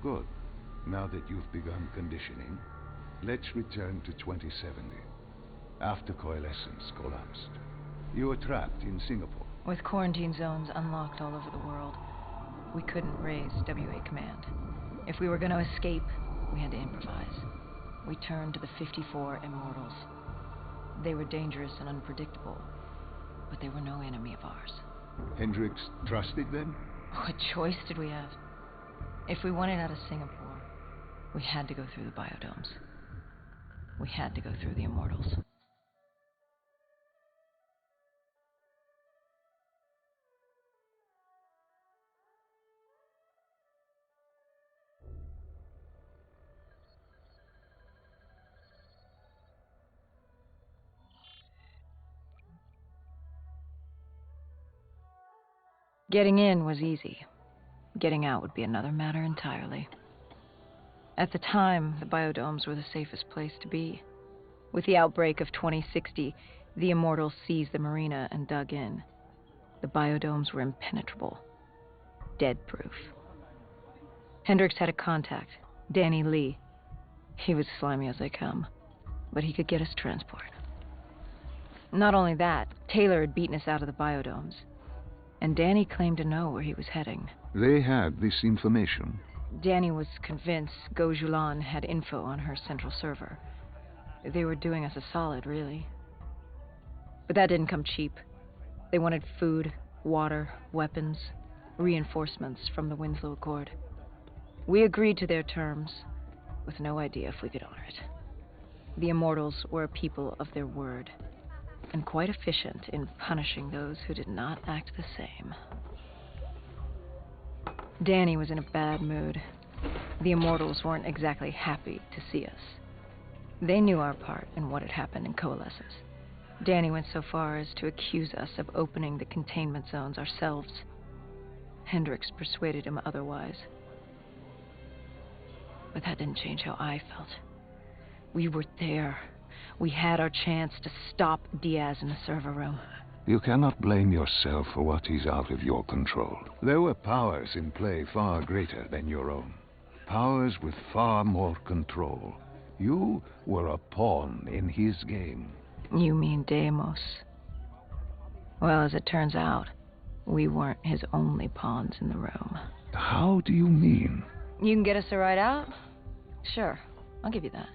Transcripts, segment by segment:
Good. Now that you've begun conditioning, let's return to 2070. After coalescence collapsed, you were trapped in Singapore. With quarantine zones unlocked all over the world, we couldn't raise WA command. If we were going to escape, we had to improvise. We turned to the 54 Immortals. They were dangerous and unpredictable, but they were no enemy of ours. Hendricks trusted them? What choice did we have? If we wanted out of Singapore, we had to go through the biodomes. We had to go through the Immortals. Getting in was easy. Getting out would be another matter entirely. At the time, the biodomes were the safest place to be. With the outbreak of 2060, the Immortals seized the marina and dug in. The biodomes were impenetrable. Dead-proof. Hendricks had a contact, Danny Lee. He was slimy as they come, but he could get us transport. Not only that, Taylor had beaten us out of the biodomes, and Danny claimed to know where he was heading. They had this information. Danny was convinced Gojulan had info on her central server. They were doing us a solid, really. But that didn't come cheap. They wanted food, water, weapons, reinforcements from the Winslow Accord. We agreed to their terms, with no idea if we could honor it. The Immortals were a people of their word, and quite efficient in punishing those who did not act the same. Danny was in a bad mood. The Immortals weren't exactly happy to see us. They knew our part in what had happened in Coalescence. Danny went so far as to accuse us of opening the containment zones ourselves. Hendricks persuaded him otherwise. But that didn't change how I felt. We were there. We had our chance to stop Diaz in the server room. You cannot blame yourself for what is out of your control. There were powers in play far greater than your own. Powers with far more control. You were a pawn in his game. You mean Deimos? Well, as it turns out, we weren't his only pawns in the room. How do you mean? You can get us a ride out? Sure, I'll give you that.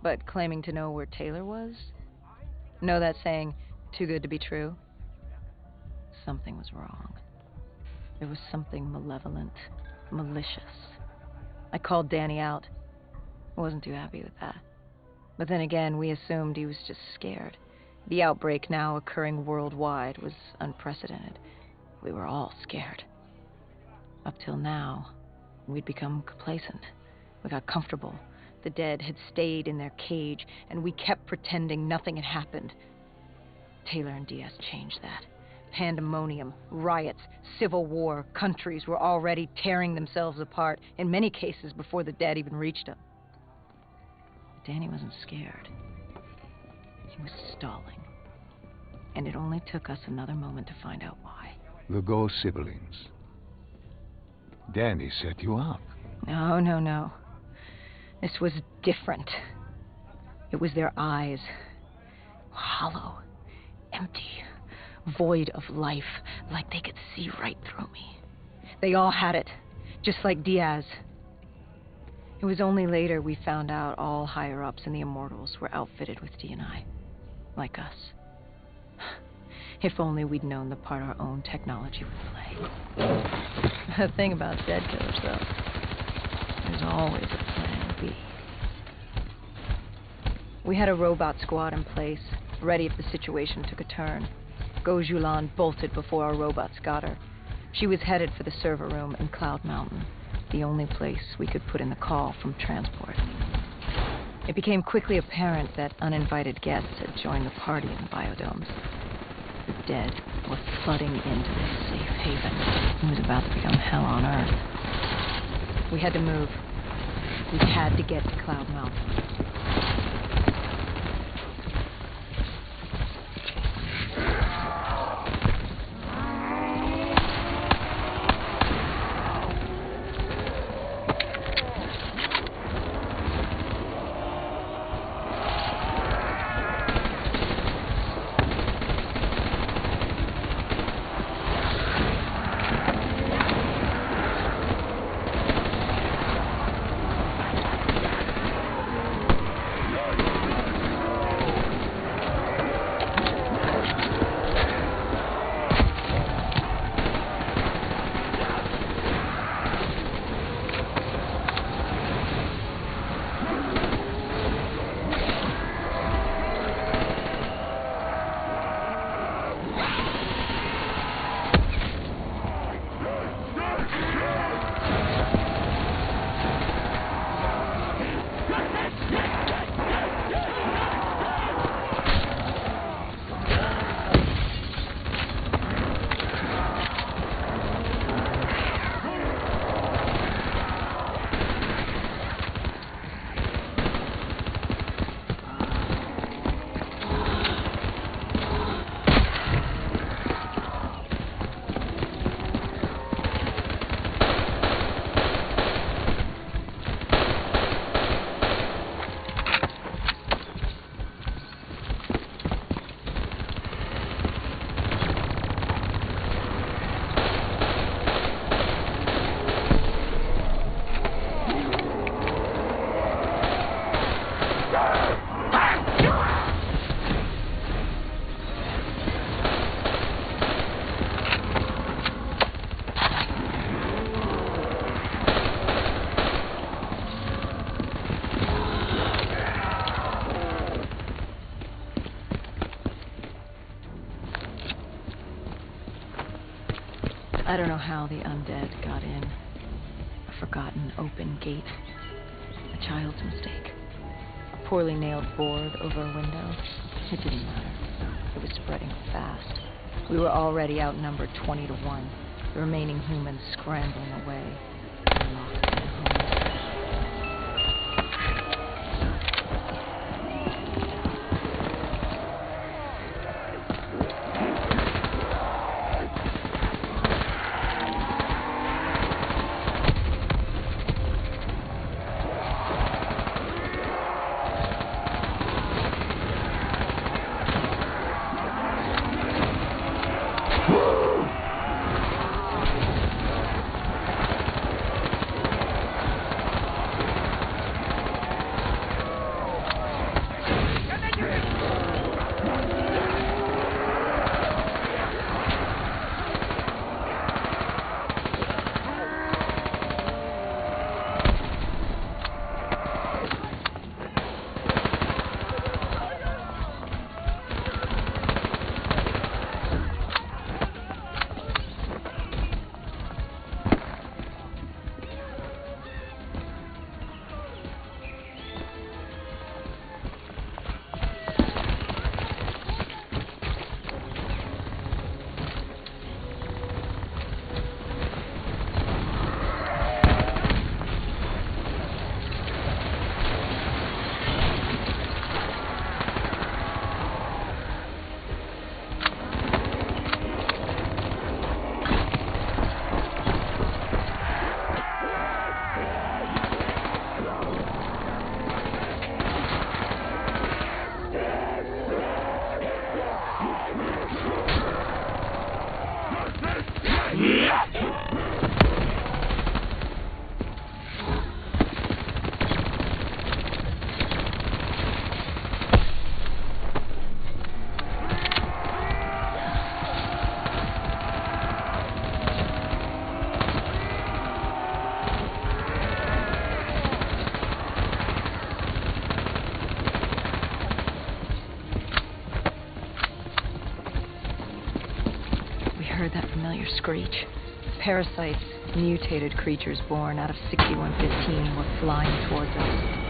But claiming to know where Taylor was? Know that saying, too good to be true? Something was wrong. There was something malevolent, malicious. I called Danny out. I wasn't too happy with that. But then again, we assumed he was just scared. The outbreak now occurring worldwide was unprecedented. We were all scared. Up till now, we'd become complacent. We got comfortable. The dead had stayed in their cage, and we kept pretending nothing had happened. Taylor and Diaz changed that. Pandemonium, riots, civil war, countries were already tearing themselves apart, in many cases before the dead even reached them. But Danny wasn't scared. He was stalling. And it only took us another moment to find out why. The Go siblings. Danny set you up. No. This was different. It was their eyes. Hollow. Empty. Void of life. Like they could see right through me. They all had it. Just like Diaz. It was only later we found out all higher-ups in the Immortals were outfitted with D&I. Like us. If only we'd known the part our own technology would play. The thing about dead killers, though, there's always a plan B. We had a robot squad in place, ready if the situation took a turn. Gojulan bolted before our robots got her. She was headed for the server room in Cloud Mountain, the only place we could put in the call from transport. It became quickly apparent that uninvited guests had joined the party in the biodomes. The dead were flooding into this safe haven. It was about to become hell on Earth. We had to move. We had to get to Cloud Mountain. I don't know how the undead got in. A forgotten open gate. A child's mistake. A poorly nailed board over a window. It didn't matter. It was spreading fast. We were already outnumbered 20 to 1. The remaining humans scrambling away. Lost in homes. Screech. Parasites, mutated creatures born out of 6115 were flying towards us.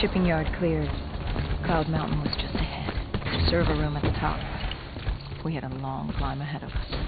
Shipping yard cleared. Cloud Mountain was just ahead. Server room at the top. We had a long climb ahead of us.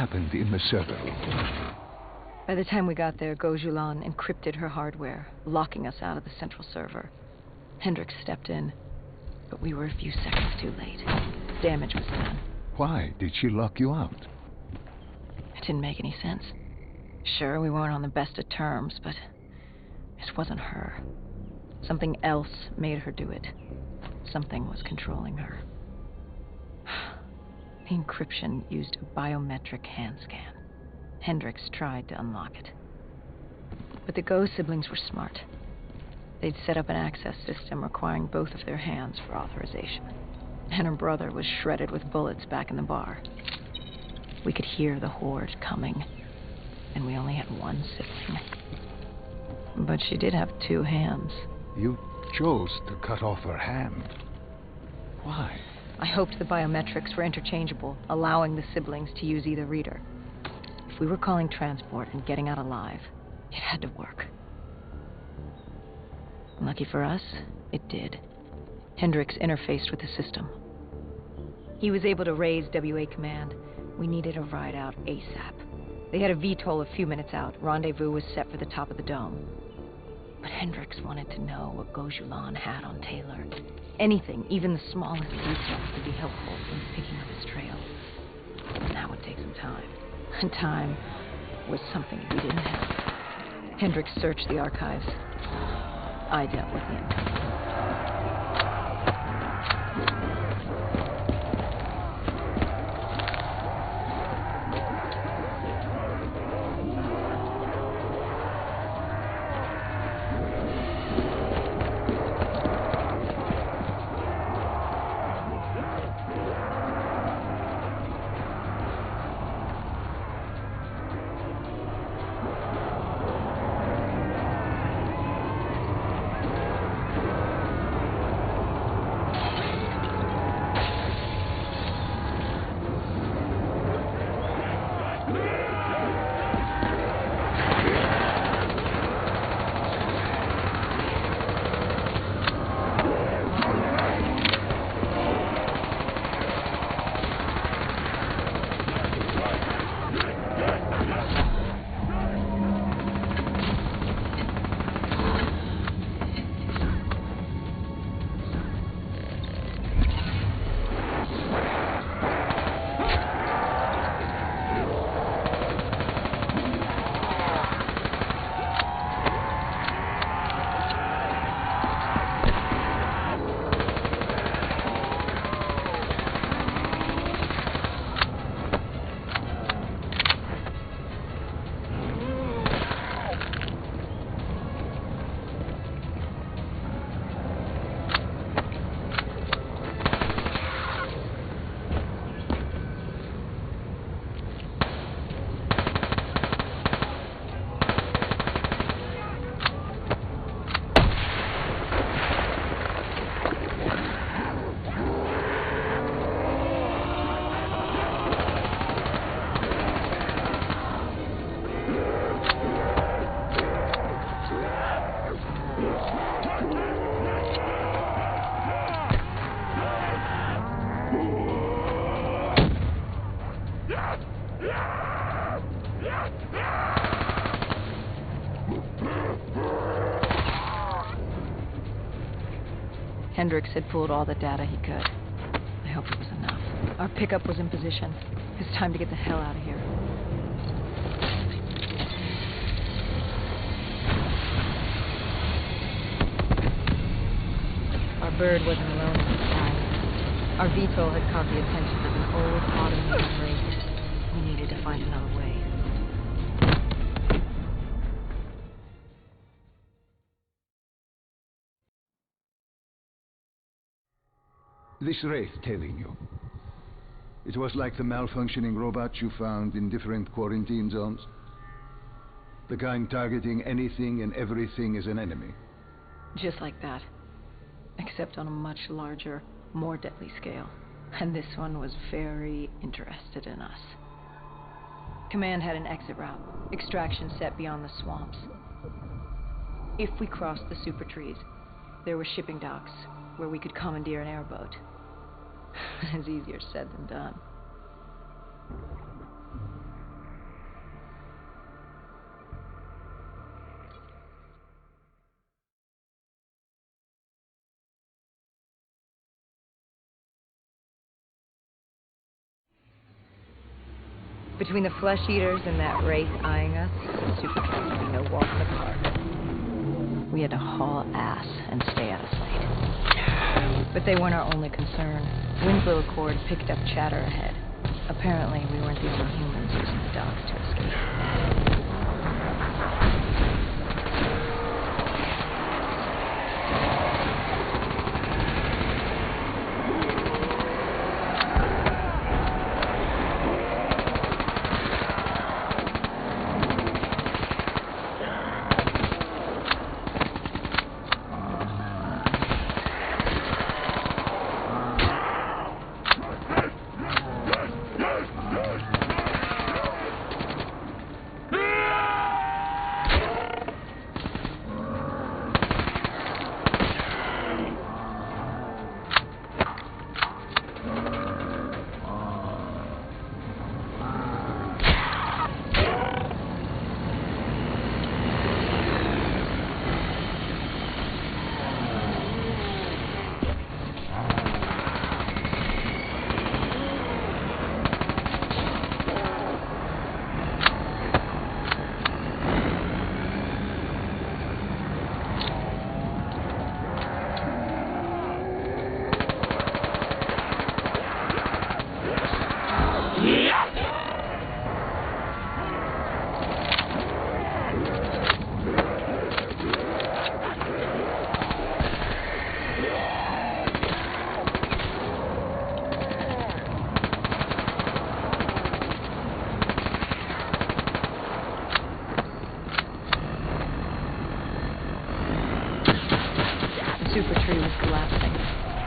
happened in the server room? By the time we got there, Gojulan encrypted her hardware, locking us out of the central server. Hendricks stepped in, but we were a few seconds too late. Damage was done. Why did she lock you out? It didn't make any sense. Sure, we weren't on the best of terms, but it wasn't her. Something else made her do it. Something was controlling her. The encryption used a biometric hand scan. Hendricks tried to unlock it. But the Go siblings were smart. They'd set up an access system requiring both of their hands for authorization. And her brother was shredded with bullets back in the bar. We could hear the horde coming, and we only had one sibling. But she did have two hands. You chose to cut off her hand. Why? I hoped the biometrics were interchangeable, allowing the siblings to use either reader. If we were calling transport and getting out alive, it had to work. Lucky for us, it did. Hendricks interfaced with the system. He was able to raise WA command. We needed a ride out ASAP. They had a VTOL a few minutes out. Rendezvous was set for the top of the dome. But Hendricks wanted to know what Gojulan had on Taylor. Anything, even the smallest detail, could be helpful in picking up his trail. And that would take some time. And time was something we didn't have. Hendricks searched the archives. I dealt with the incoming. Hendricks had pulled all the data he could. I hope it was enough. Our pickup was in position. It's time to get the hell out of here. Our bird wasn't alone in the sky. Our VTOL had caught the attention of an old automated race. We needed to find another way. This wraith tailing you. It was like the malfunctioning robots you found in different quarantine zones. The kind targeting anything and everything as an enemy. Just like that. Except on a much larger, more deadly scale. And this one was very interested in us. Command had an exit route. Extraction set beyond the swamps. If we crossed the super trees, there were shipping docks where we could commandeer an airboat. It's easier said than done. Between the flesh eaters and that wraith eyeing us, Super Tree would be no walk in the park. We had to haul ass and stay out of sight. But they weren't our only concern. Winslow Accord picked up chatter ahead. Apparently, we weren't the only humans using the docks to escape.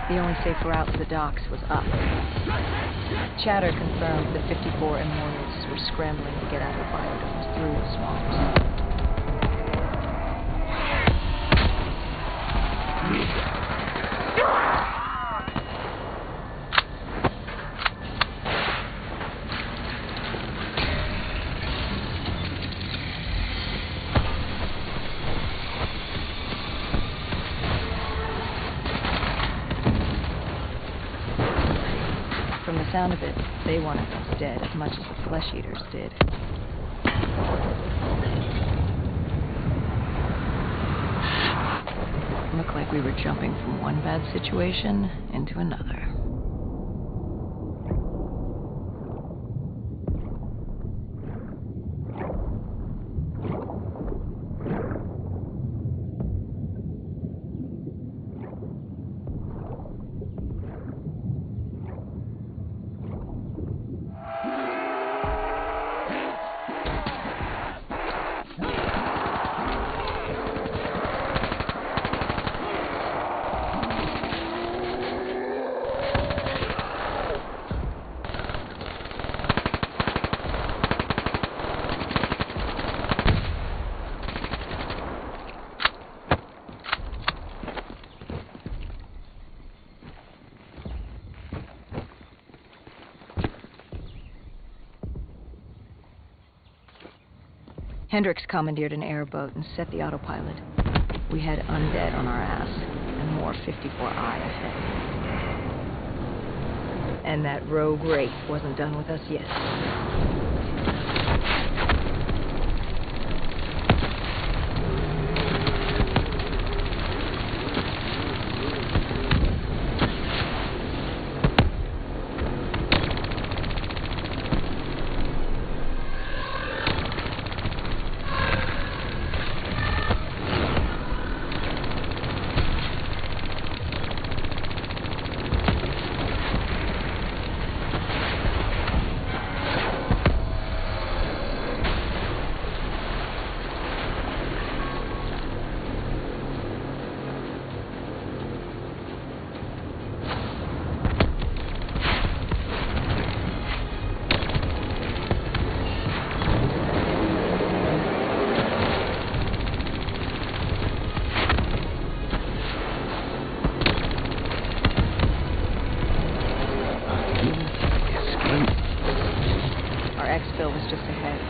The only safe route to the docks was up. Chatter confirmed the 54 Immortals were scrambling to get out of the biodomes through the swamps. From the sound of it, they wanted us dead as much as the flesh eaters did. Looked like we were jumping from one bad situation into another. Hendricks commandeered an airboat and set the autopilot. We had undead on our ass, and more 54I ahead. And that rogue wraith wasn't done with us yet. Was just ahead.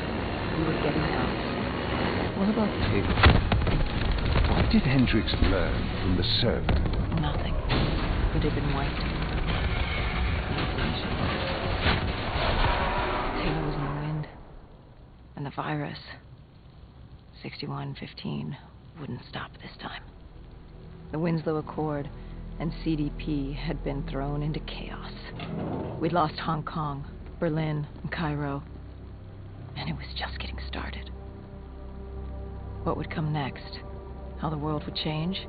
We were getting out. What about Taylor? What did Hendricks learn from the server? Nothing. It had been wiped. Taylor was in the wind. And the virus, 6115, wouldn't stop this time. The Winslow Accord and CDP had been thrown into chaos. We'd lost Hong Kong, Berlin, and Cairo, and it was just getting started. What would come next? How the world would change?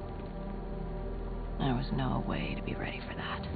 There was no way to be ready for that.